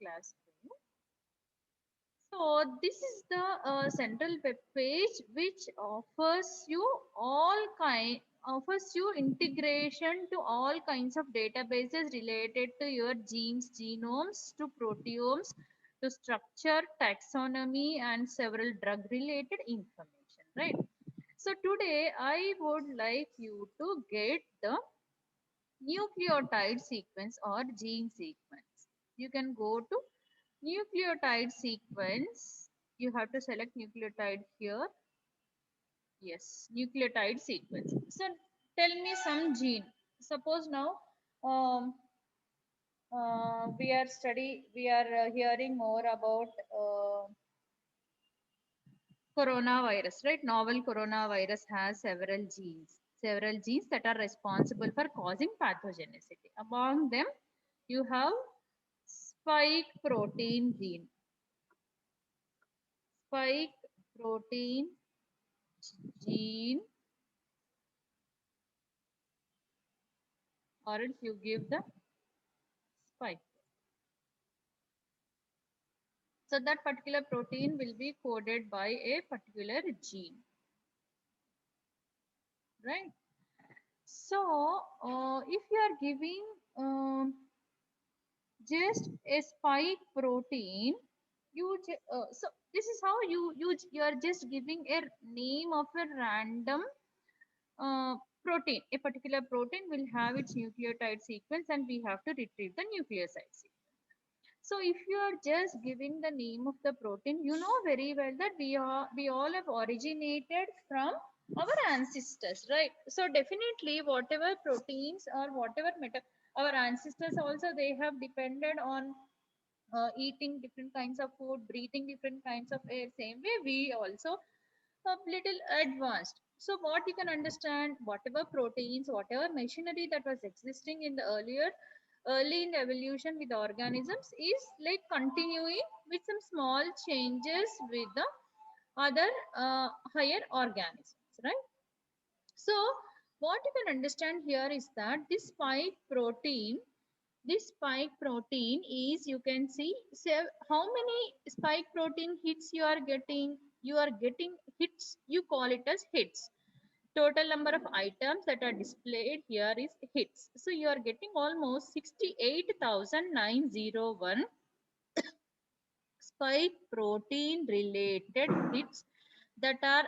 classroom. So this is the central web page which offers you integration to all kinds of databases related to your genes, genomes, to proteomes, to structure, taxonomy, and several drug related information. Right. So today I would like you to get the nucleotide sequence or gene sequence. You can go to nucleotide sequence. You have to select nucleotide here. Yes, nucleotide sequence. So tell me some gene. Suppose now um, we are hearing more about coronavirus, right? Novel coronavirus has several genes that are responsible for causing pathogenicity. Among them, you have spike protein gene. Spike protein gene, or else you give the spike. So that particular protein will be coded by a particular gene, right? So if you are giving just a spike protein, so this is how you are just giving a name of a random uh, protein. A particular protein will have its nucleotide sequence, and we have to retrieve the nucleoside sequence. So if you are just giving the name of the protein, you know very well that we all have originated from our ancestors, right? So definitely whatever proteins or whatever our ancestors also, they have depended on eating different kinds of food, breathing different kinds of air. Same way we also a little advanced. So what you can understand, whatever proteins, whatever machinery that was existing in the early in the evolution with the organisms is like continuing with some small changes with the other higher organisms, right? So what you can understand here is that this spike protein is, you can see, how many spike protein hits you are getting hits, you call it as hits. Total number of items that are displayed here is hits. So you are getting almost 68,901 spike protein related hits that are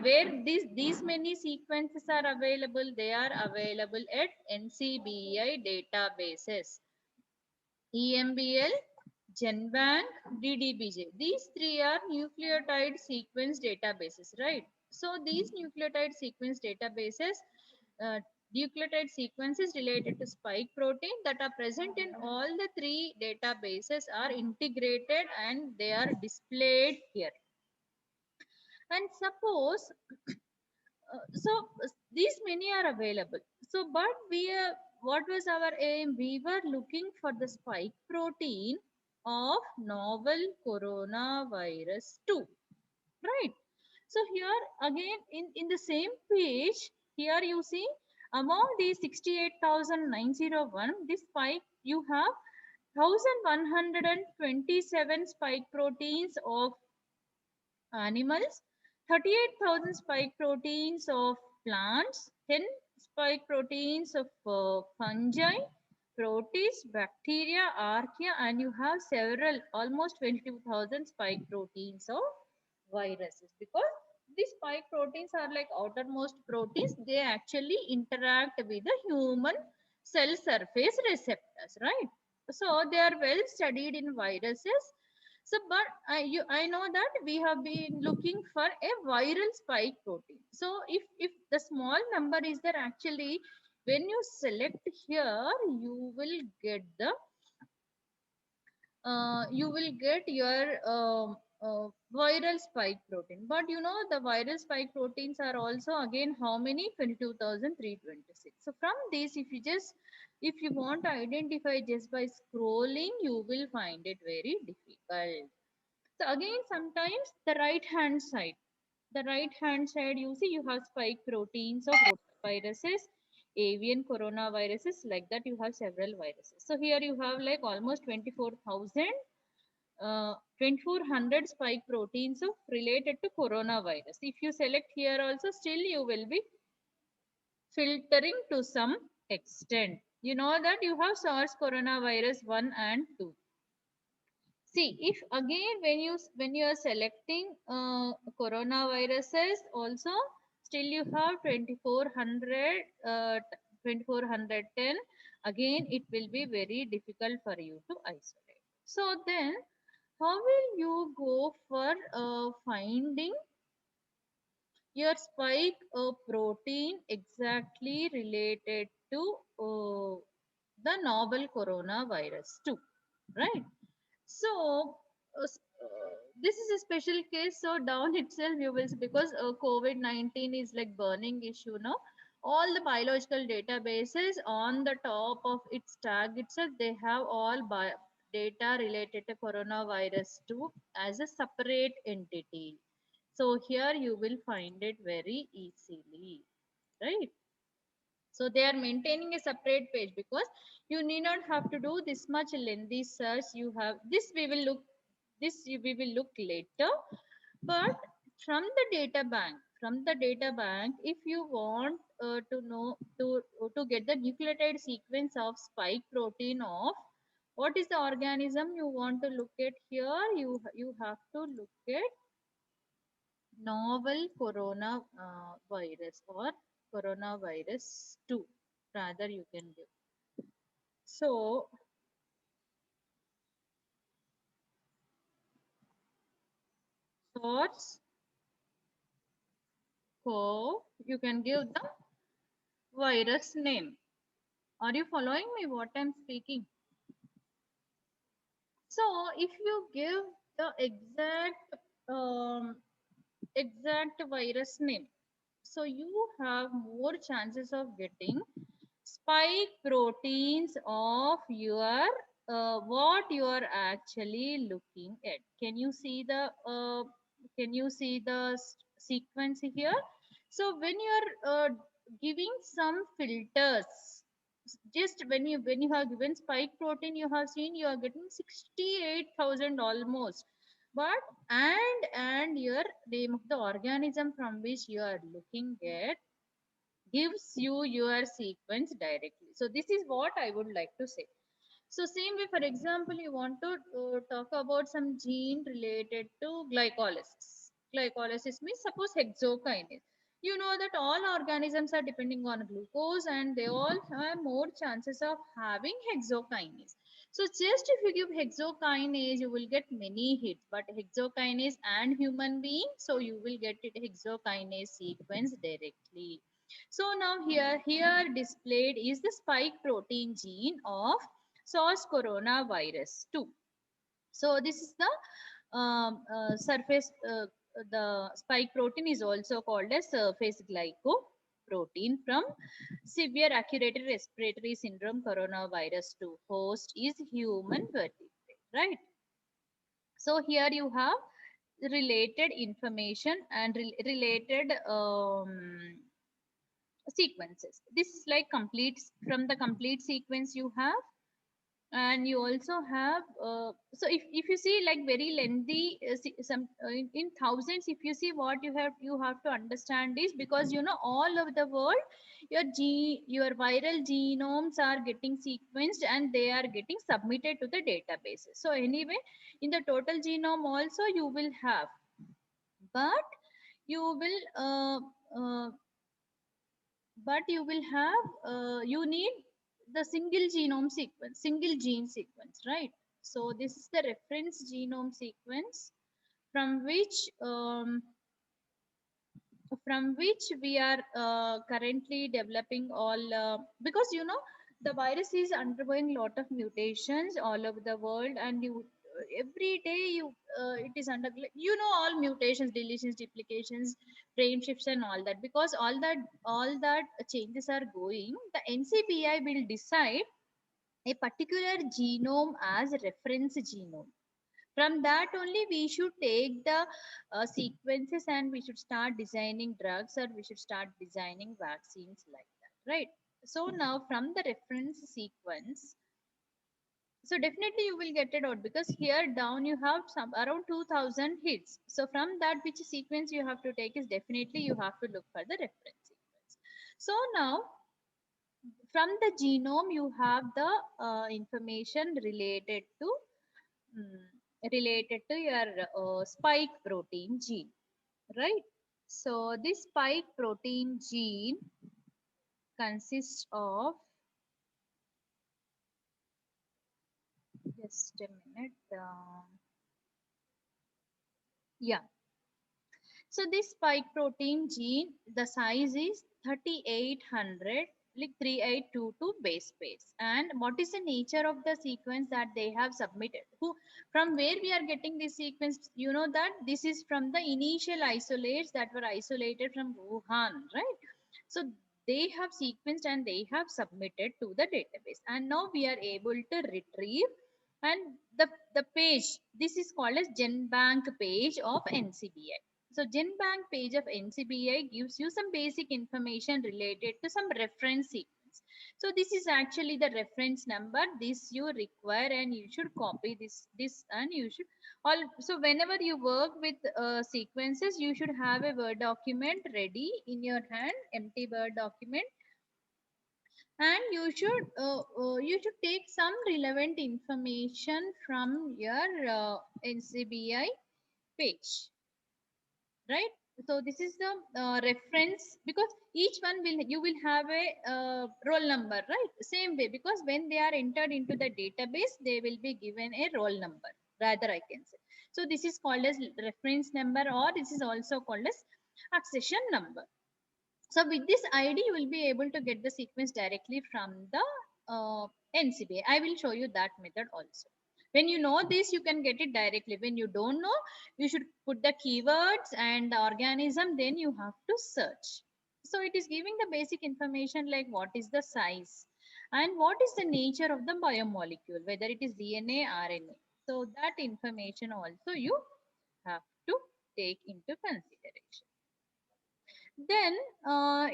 where these many sequences are available. They are available at NCBI databases, EMBL, GenBank, DDBJ. These three are nucleotide sequence databases, right? So these uh, nucleotide sequences related to spike protein that are present in all the three databases are integrated and they are displayed here. And suppose these many are available. So but what was our aim? We were looking for the spike protein of novel coronavirus 2, right? So here again in the same page, here you see among these 68,901, this spike you have 1127 spike proteins of animals, 38,000 spike proteins of plants, 10 spike proteins of fungi, protists, bacteria, archaea, and you have several, almost 22,000 spike proteins of viruses. Because these spike proteins are like outermost proteins, they actually interact with the human cell surface receptors, right? So they are well studied in viruses. So, but I know that we have been looking for a viral spike protein. So, if the small number is there, actually, when you select here, you will get your viral spike protein. But you know the viral spike proteins are also again how many? 22,326. So from this, if you want to identify just by scrolling, you will find it very difficult. So again, sometimes the right hand side, you see you have spike proteins of rotaviruses. avian coronaviruses, like that you have several viruses. So here you have like almost 24,000 2400 spike proteins of related to coronavirus. If you select here also, still you will be filtering to some extent. You know that you have SARS coronavirus 1 and 2. See, if again when you are selecting coronaviruses also, still you have 2400 2410. Again it will be very difficult for you to isolate. So then how will you go for finding your spike protein exactly related to the novel coronavirus 2, right? So this is a special case. So down itself you will see, because COVID-19 is like burning issue now. All the biological databases on the top of its tag itself, they have all data related to coronavirus 2 as a separate entity. So here you will find it very easily, right? So they are maintaining a separate page because you need not have to do this much lengthy search. You have this. We will look later. But from the data bank, if you want to know to get the nucleotide sequence of spike protein of what is the organism you want to look at here, you have to look at novel corona virus or coronavirus 2, rather you can give. So SARS CoV, you can give the virus name. Are you following me what I'm speaking? So if you give the exact virus name, so you have more chances of getting spike proteins of your what you are actually looking at. Can you see the sequence here? So when you are giving some filters, just when you have given spike protein, you have seen you are getting 68,000 almost. But and your name of the organism from which you are looking at gives you your sequence directly. So this is what I would like to say. So same way, for example, you want to talk about some gene related to glycolysis. Glycolysis means suppose hexokinase. You know that all organisms are depending on glucose and they all have more chances of having hexokinase. So just if you give hexokinase, you will get many hits, but hexokinase and human being, so you will get it hexokinase sequence directly. So now here displayed is the spike protein gene of SARS coronavirus 2. So this is the surface, the spike protein is also called as surface glycoprotein from severe acute respiratory syndrome coronavirus 2. Host is human vertebrate, right? So here you have related information and related sequences. This is like complete, from the complete sequence you have. And you also have so if you see like very lengthy some in thousands, if you see what you have to understand is because you know all over the world your viral genomes are getting sequenced and they are getting submitted to the databases. So anyway, in the total genome also you will have, but you will you will have you need the single genome sequence, single gene sequence, right? So this is the reference genome sequence from which we are currently developing all because you know the virus is undergoing lot of mutations all over the world, and you every day you it is under, you know, all mutations, deletions, duplications, frame shifts and all that. Because all that changes are going, the NCBI will decide a particular genome as a reference genome. From that only we should take the sequences and we should start designing drugs or we should start designing vaccines, like that, right? So now from the reference sequence, so definitely you will get it out because here down you have some around 2000 hits. So from that which sequence you have to take is definitely you have to look for the reference sequence. So now from the genome you have the information mm, related to your spike protein gene, right? So this spike protein gene consists of, just a minute, yeah. So this spike protein gene, the size is 3800, like 3822 base pairs. And what is the nature of the sequence that they have submitted? Who, from where we are getting this sequence? You know that this is from the initial isolates that were isolated from Wuhan, right? So they have sequenced and they have submitted to the database. And now we are able to retrieve, and the page, this is called as GenBank page of NCBI. So GenBank page of NCBI gives you some basic information related to some reference sequence. So this is actually the reference number. This you require and you should copy this and you should all. So whenever you work with sequences, you should have a Word document ready in your hand, empty Word document, and you should take some relevant information from your NCBI page, right? So this is the reference, because each one will, you will have a roll number, right? Same way, because when they are entered into the database they will be given a roll number, rather I can say. So this is called as reference number, or this is also called as accession number. So with this ID, you will be able to get the sequence directly from the NCBI. I will show you that method also. When you know this, you can get it directly. When you don't know, you should put the keywords and the organism, then you have to search. So it is giving the basic information like what is the size and what is the nature of the biomolecule, whether it is DNA, RNA. So that information also you have to take into consideration. Then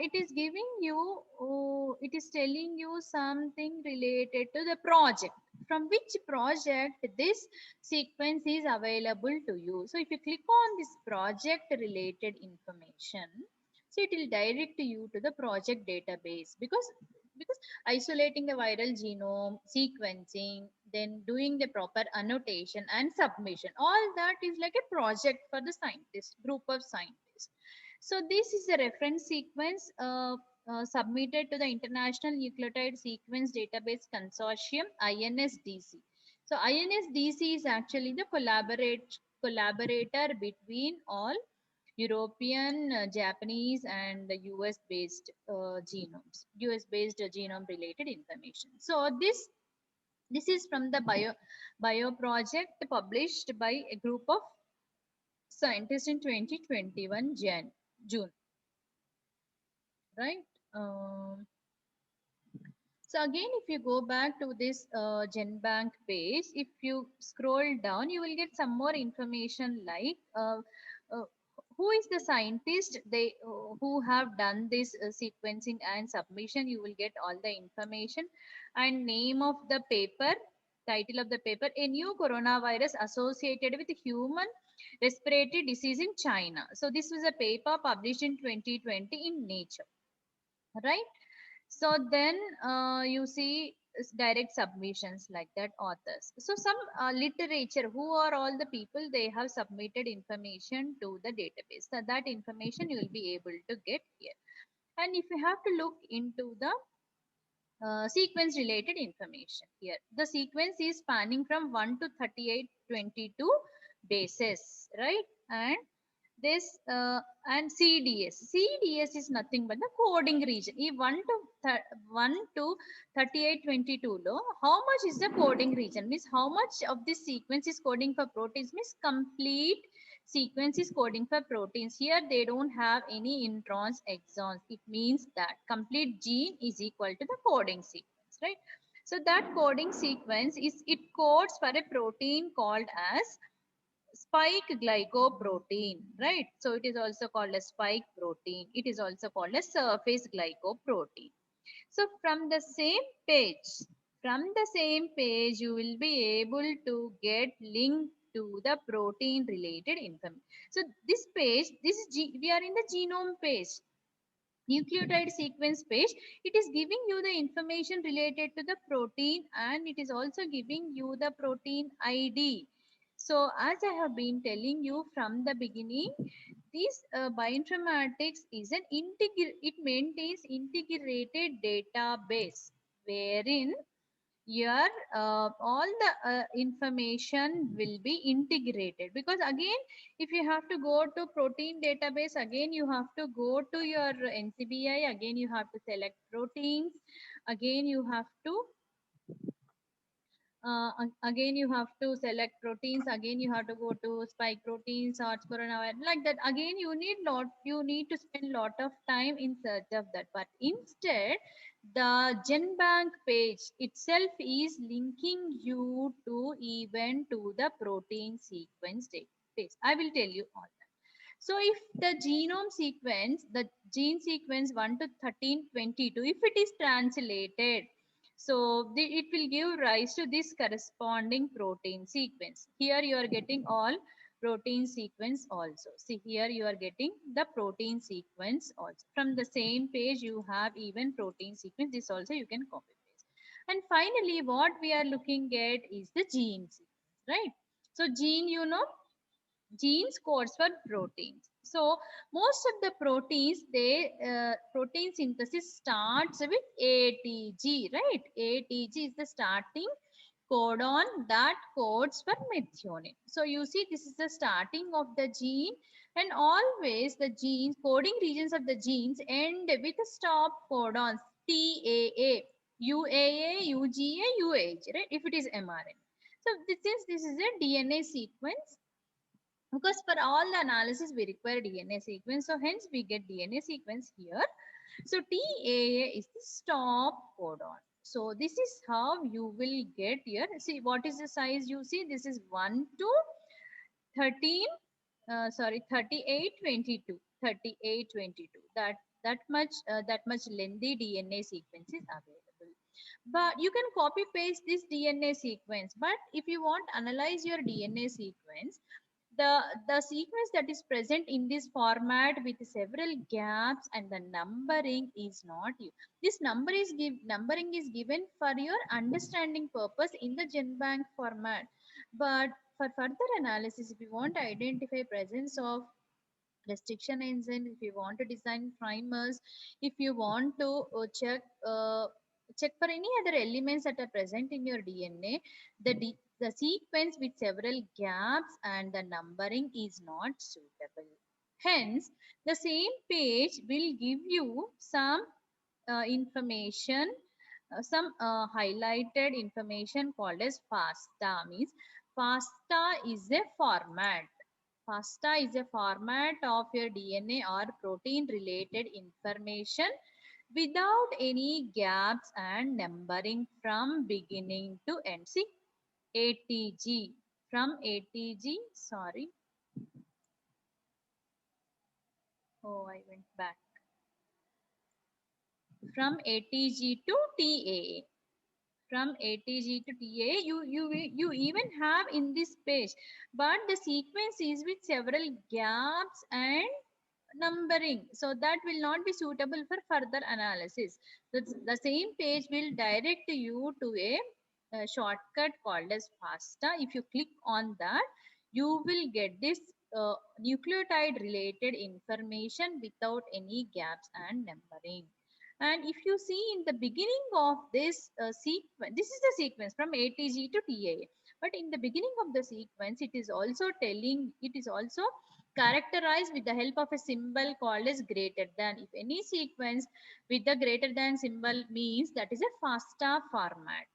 it is giving you, it is telling you something related to the project, from which project this sequence is available to you. So if you click on this project related information, so it will direct you to the project database, because isolating the viral genome, sequencing, then doing the proper annotation and submission, all that is like a project for the scientist, group of scientists. So this is a reference sequence submitted to the International Nucleotide Sequence Database Consortium, INSDC. So INSDC is actually the collaborator between all European, Japanese, and the US based genomes, US based genome related information. So this is from the bio project published by a group of scientists in 2021 June, right? Um, so again, if you go back to this GenBank page, if you scroll down, you will get some more information like uh, who is the scientist they who have done this sequencing and submission. You will get all the information and name of the paper, title of the paper: a new coronavirus associated with human respiratory disease in China. So this was a paper published in 2020 in Nature, right? So then you see direct submissions like that, authors. So some literature, who are all the people they have submitted information to the database, so that information you will be able to get here. And if you have to look into the sequence related information here, the sequence is spanning from 1 to 3822 bases, right? And this and CDS is nothing but the coding region. If 1 to 3822 low, how much is the coding region? Means how much of this sequence is coding for proteins? Means complete sequence is coding for proteins. Here they don't have any introns, exons. It means that complete gene is equal to the coding sequence, right? So that coding sequence is, it codes for a protein called as spike glycoprotein, right? So it is also called as spike protein. It is also called as surface glycoprotein. So from the same page, you will be able to get link to the protein related information. So this page, we are in the genome page, nucleotide sequence page. It is giving you the information related to the protein, and it is also giving you the protein ID. So as I have been telling you from the beginning, this bioinformatics is it maintains integrated database wherein your all the information will be integrated, because again, if you have to go to protein database, again you have to go to your ncbi, again you have to select proteins, again you have to again you have to select proteins, again you have to go to spike proteins or coronavirus, like that. Again you need to spend lot of time in search of that. But instead, the genbank page itself is linking you to even to the protein sequence database. I will tell you all that. So if the genome sequence, the gene sequence 1 to 1322, if it is translated, so it will give rise to this corresponding protein sequence. Here you are getting all protein sequence also. See, here you are getting the protein sequence also. From the same page you have even protein sequence. This also you can copy paste. And finally, what we are looking at is the gene sequence, right? So gene, genes codes for proteins. So most of the proteins, they protein synthesis starts with ATG, right? ATG is the starting codon that codes for methionine. So you see, this is the starting of the gene, and always the genes, coding regions of the genes end with a stop codons, TAA, UAA, UGA, UAG, right? If it is mRNA. So since this is a DNA sequence, because for all the analysis we require DNA sequence, so hence we get DNA sequence here. So TAA is the stop codon. So this is how you will get here. See, what is the size? You see, this is 1 to 13, sorry, 38, 22, 38, 22. That much lengthy DNA sequence is available. But you can copy paste this DNA sequence. But if you want to analyze your DNA sequence, the sequence that is present in this format with several gaps and the numbering is not you. This numbering is given for your understanding purpose in the GenBank format. But for further analysis, if you want to identify presence of restriction enzyme, if you want to design primers, if you want to check for any other elements that are present in your DNA, the sequence with several gaps and the numbering is not suitable. Hence, the same page will give you some information, some highlighted information called as FASTA. Means FASTA is a format. FASTA is a format of your DNA or protein related information without any gaps and numbering from beginning to end. See, ATG, from ATG, sorry. Oh, I went back. From ATG to TAA. From ATG to TA, you even have in this page, but the sequence is with several gaps and numbering, so that will not be suitable for further analysis. The same page will direct you to a shortcut called as FASTA. If you click on that, you will get this nucleotide related information without any gaps and numbering. And if you see in the beginning of this sequence, this is the sequence from ATG to TAA. But in the beginning of the sequence, it is also characterized with the help of a symbol called as greater than. If any sequence with the greater than symbol means that is a FASTA format.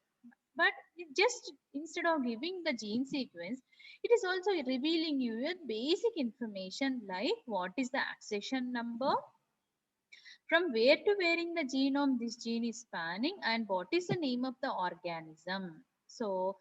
But just instead of giving the gene sequence, it is also revealing you with basic information like what is the accession number, from where to where in the genome this gene is spanning, and what is the name of the organism. So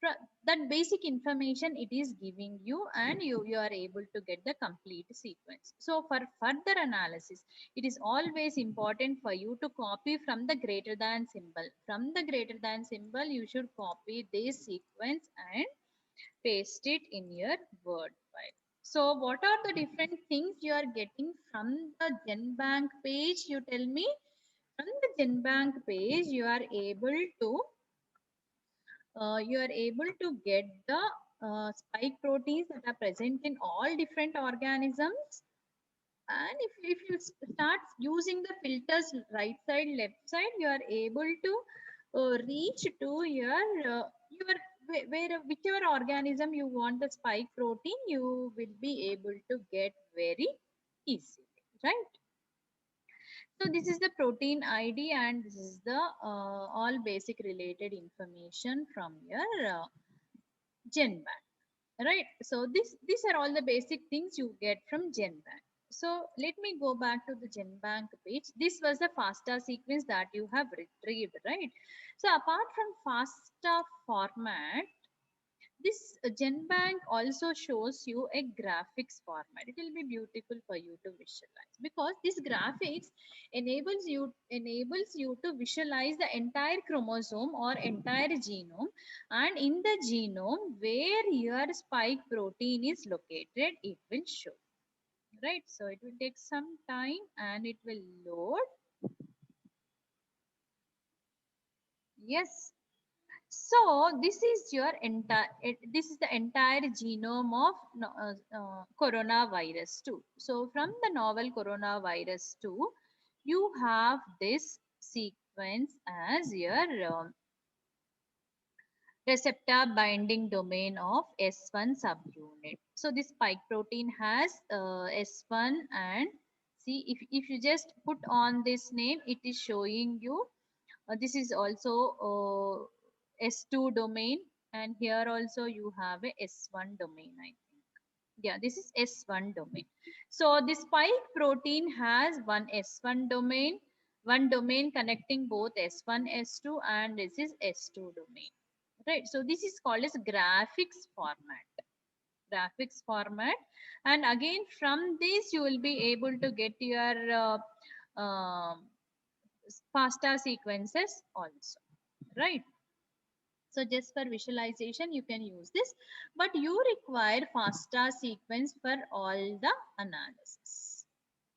that basic information it is giving you, and you are able to get the complete sequence. So for further analysis, it is always important for you to copy from the greater than symbol. From the greater than symbol, you should copy this sequence and paste it in your Word file. So what are the different things you are getting from the GenBank page? You tell me. From the GenBank page, you are able to get the spike proteins that are present in all different organisms. And if you start using the filters right side, left side, you are able to reach to your where whichever organism you want the spike protein, you will be able to get very easily, right? So this is the protein ID, and this is the all basic related information from your GenBank, right? So these are all the basic things you get from GenBank. So let me go back to the GenBank page. This was the FASTA sequence that you have retrieved, right? So apart from FASTA format, this GenBank also shows you a graphics format. It will be beautiful for you to visualize, because this graphics enables you to visualize the entire chromosome or entire genome, and in the genome where your spike protein is located, it will show, right? So it will take some time and it will load. Yes. So this is your entire. This is the entire genome of coronavirus 2. So from the novel coronavirus 2, you have this sequence as your receptor binding domain of S1 subunit. So this spike protein has S1, and see, if you just put on this name, it is showing you this is also S2 domain, and here also you have a S1 domain, I think. Yeah, this is S1 domain. So this spike protein has one S1 domain, one domain connecting both S1, S2, and this is S2 domain. Right. So this is called as graphics format. Graphics format. And again, from this you will be able to get your FASTA sequences also, right? So just for visualization, you can use this, but you require FASTA sequence for all the analysis.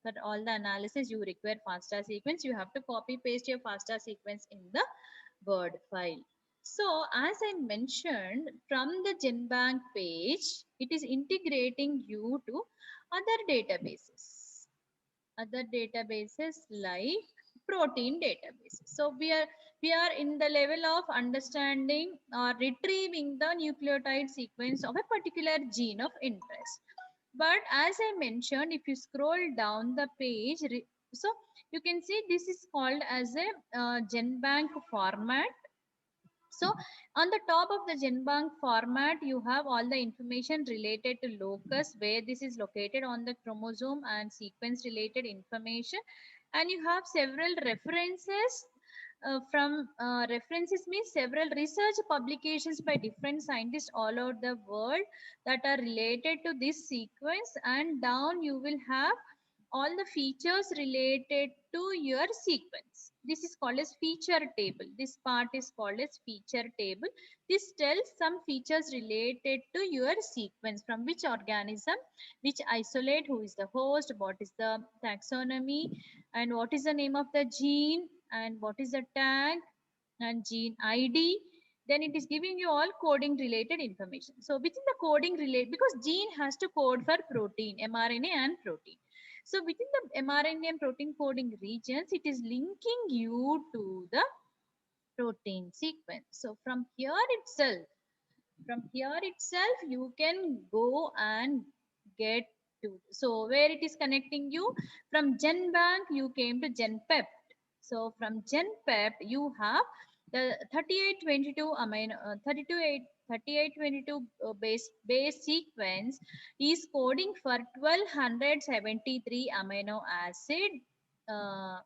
For all the analysis, you require FASTA sequence. You have to copy paste your FASTA sequence in the Word file. So as I mentioned, from the GenBank page, it is integrating you to other databases. Other databases like protein databases. So we are in the level of understanding or retrieving the nucleotide sequence of a particular gene of interest. But as I mentioned, if you scroll down the page, so you can see this is called as a GenBank format. So on the top of the GenBank format, you have all the information related to locus, where this is located on the chromosome, and sequence related information. And you have several references from references means several research publications by different scientists all over the world that are related to this sequence. And down you will have all the features related to your sequence. This is called as feature table. This part is called as feature table. This tells some features related to your sequence, from which organism, which isolate, who is the host, what is the taxonomy, and what is the name of the gene, and what is the tag and gene ID. Then it is giving you all coding related information. So within the coding relate, because gene has to code for protein, mRNA and protein. So within the mRNA and protein coding regions, it is linking you to the protein sequence. So from here itself, you can go and get to. So where it is connecting you, from GenBank, you came to GenPept. So from GenPept, you have the 3822 amino 3822 base sequence is coding for 1273 amino acid uh,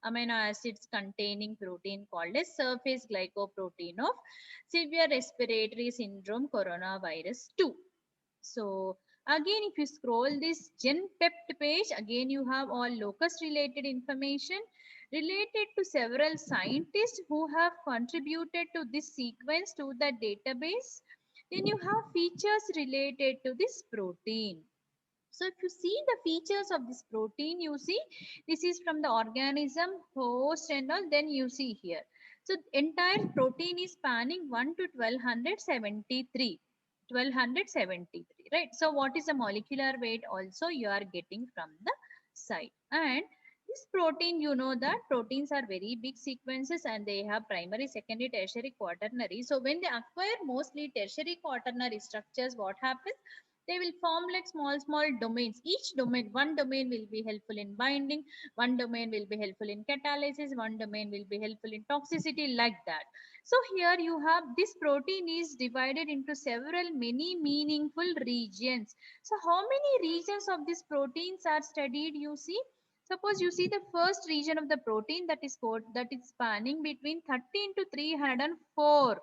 amino acids containing protein called as surface glycoprotein of severe respiratory syndrome coronavirus 2. So again, if you scroll this GenPept page, again you have all locus related information related to several scientists who have contributed to this sequence to the database. Then you have features related to this protein. So if you see the features of this protein, you see this is from the organism, host and all, then you see here. So entire protein is spanning 1 to 1273. 1273, right? So what is the molecular weight also you are getting from the site. And this protein, you know that proteins are very big sequences and they have primary, secondary, tertiary, quaternary. So when they acquire mostly tertiary quaternary structures, what happens? They will form like small domains. Each domain, one domain will be helpful in binding, one domain will be helpful in catalysis, one domain will be helpful in toxicity, like that. So here you have this protein is divided into several many meaningful regions. So how many regions of these proteins are studied? You see, suppose you see the first region of the protein, that is called, that is spanning between 13 to 304.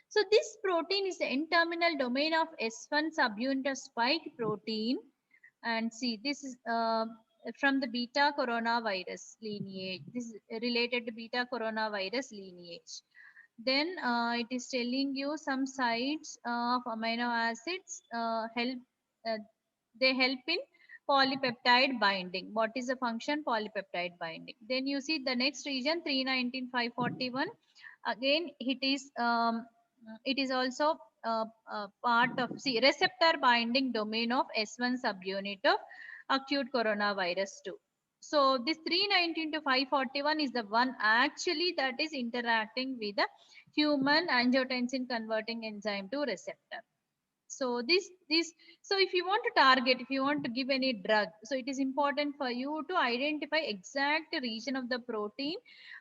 So this protein is the N-terminal domain of S1 subunit of spike protein. And see, this is from the beta coronavirus lineage. This is related to beta coronavirus lineage. Then it is telling you some sites of amino acids uh, they help in polypeptide binding. What is the function? Polypeptide binding. Then you see the next region 319 541. Again, it is also part of, see, receptor binding domain of S1 subunit of acute coronavirus 2. So this 319 to 541 is the one actually that is interacting with the human angiotensin converting enzyme 2 receptor. So this so if you want to target, if you want to give any drug, so it is important for you to identify exact region of the protein,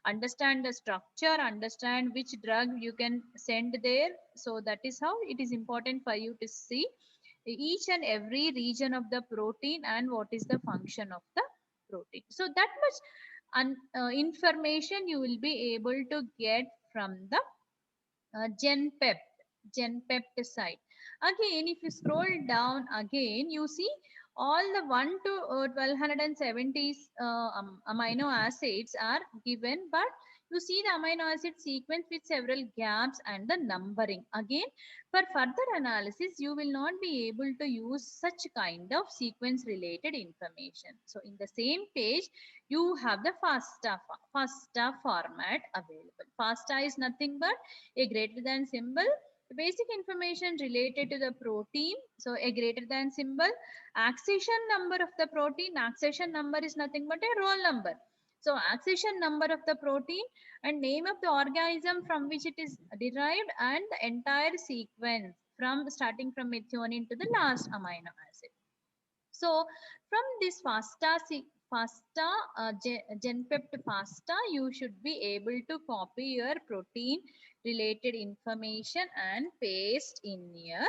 understand the structure, understand which drug you can send there. So that is how it is important for you to see each and every region of the protein and what is the function of the protein. So that much information you will be able to get from the GenPept site. Again, if you scroll down again, you see all the 1 to 1270 amino acids are given, but you see the amino acid sequence with several gaps and the numbering. Again, for further analysis, you will not be able to use such kind of sequence related information. So in the same page, you have the FASTA format available. FASTA is nothing but a greater than symbol, the basic information related to the protein. So a greater than symbol, accession number of the protein. Accession number is nothing but a roll number. So accession number of the protein and name of the organism from which it is derived and the entire sequence from starting from methionine to the last amino acid. So from this FASTA, GenPept FASTA, you should be able to copy your protein related information and paste in your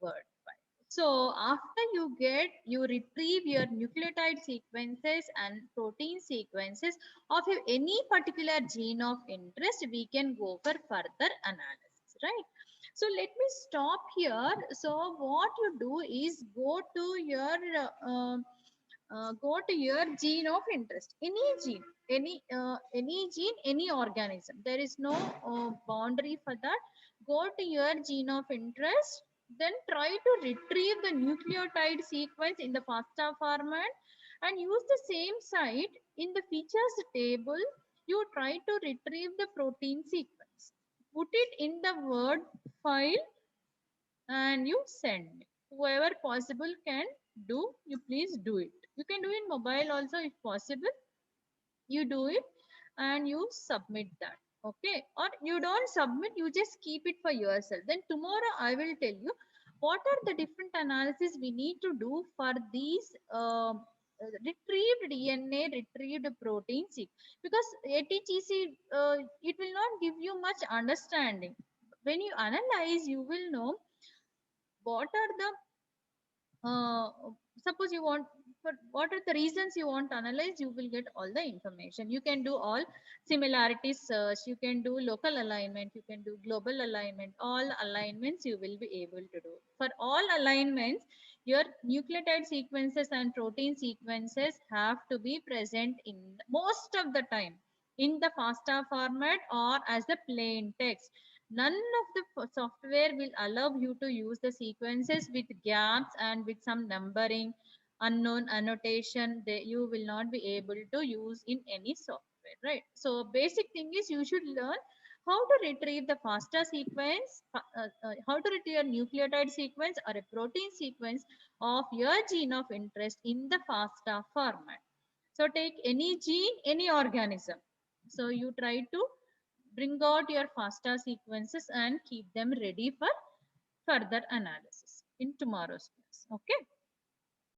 Word file. So after you retrieve your nucleotide sequences and protein sequences of any particular gene of interest, we can go for further analysis, right? So let me stop here. So what you do is go to your gene of interest, any gene, any gene, any organism. There is no boundary for that. Go to your gene of interest, then try to retrieve the nucleotide sequence in the FASTA format and use the same site in the features table. You try to retrieve the protein sequence, put it in the Word file and you send. Whoever possible can do, you please do it. You can do in mobile also if possible. You do it and you submit that. Okay, or you don't submit, you just keep it for yourself. Then tomorrow I will tell you what are the different analysis we need to do for these retrieved DNA, retrieved protein seq. Because ATGC, it will not give you much understanding. When you analyze, you will know what are the suppose you want for what are the reasons you want to analyze, you will get all the information. You can do all similarity search, you can do local alignment, you can do global alignment. All alignments you will be able to do. For all alignments, your nucleotide sequences and protein sequences have to be present in most of the time in the FASTA format or as the plain text. None of the software will allow you to use the sequences with gaps and with some numbering, unknown annotation. You will not be able to use in any software, right? So basic thing is you should learn how to retrieve the FASTA sequence, how to retrieve a nucleotide sequence or a protein sequence of your gene of interest in the FASTA format. So take any gene, any organism. So you try to bring out your FASTA sequences and keep them ready for further analysis in tomorrow's class. Okay.